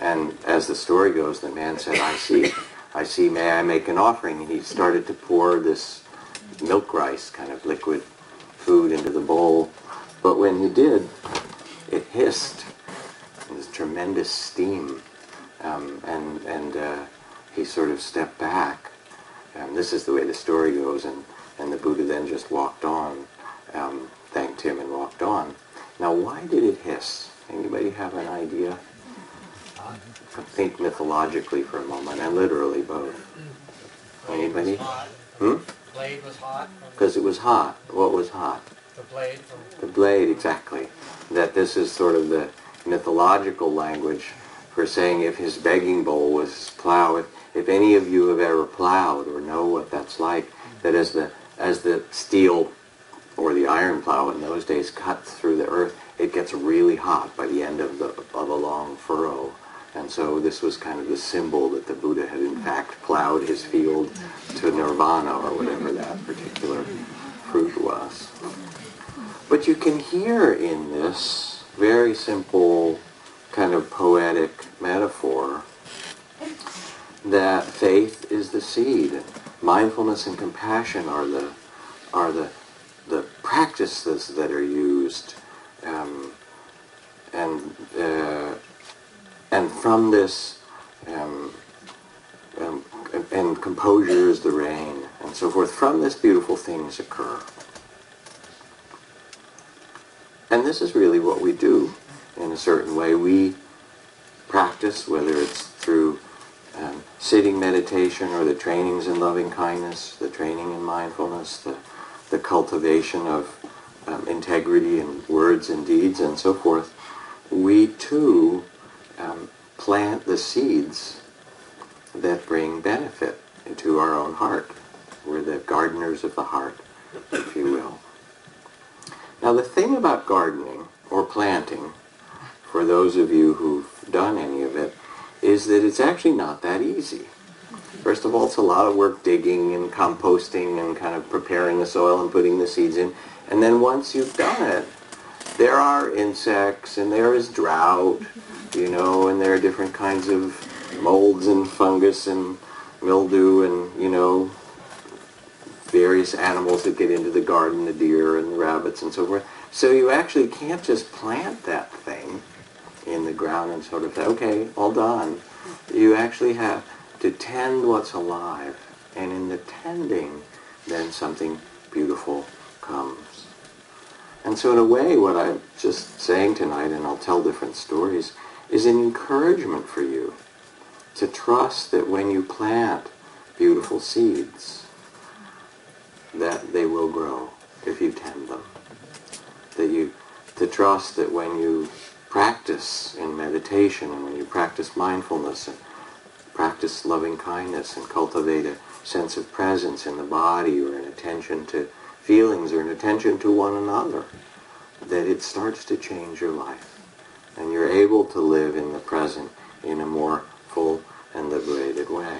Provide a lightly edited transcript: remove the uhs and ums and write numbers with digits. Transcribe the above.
And as the story goes, the man said, I see, may I make an offering? And he started to pour this milk rice, kind of liquid food, into the bowl. But when he did, it hissed. There was tremendous steam. He sort of stepped back. This is the way the story goes, and the Buddha then just walked on, thanked him and walked on. Now, why did it hiss? Anybody have an idea? Think mythologically for a moment, and literally both. Anybody? The blade was hot. Because it was hot. What was hot? The blade. The blade, exactly. That this is sort of the mythological language for saying if his begging bowl was plow. If any of you have ever plowed or know what that's like, that as the steel or the iron plow in those days cuts through the earth, it gets really hot by the end of a long furrow. And so this was kind of the symbol that the Buddha had in fact plowed his field to nirvana, or whatever that particular fruit was. But you can hear in this very simple kind of poetic metaphor that faith is the seed. Mindfulness and compassion are the practices that are used, and from this, and composure is the rain, and so forth. From this, beautiful things occur. And this is really what we do in a certain way. We practice, whether it's through sitting meditation or the trainings in loving kindness, the training in mindfulness, the cultivation of integrity in words and deeds and so forth. We too plant the seeds that bring benefit into our own heart. We're the gardeners of the heart, if you will. Now the thing about gardening or planting, for those of you who've done any of it, is that it's actually not that easy. First of all, it's a lot of work digging and composting and kind of preparing the soil and putting the seeds in. And then once you've done it, there are insects and there is drought, and there are different kinds of molds and fungus and mildew and, various animals that get into the garden, the deer and the rabbits and so forth. So you actually can't just plant that thing in the ground and sort of say, okay, all done. You actually have to tend what's alive. And in the tending, then something beautiful comes. And so in a way, what I'm just saying tonight, and I'll tell different stories, is an encouragement for you to trust that when you plant beautiful seeds, that they will grow if you tend them. To trust that when you practice in meditation and when you practice mindfulness and practice loving kindness and cultivate a sense of presence in the body or an attention to feelings or an attention to one another, that it starts to change your life and you're able to live in the present in a more full and liberated way.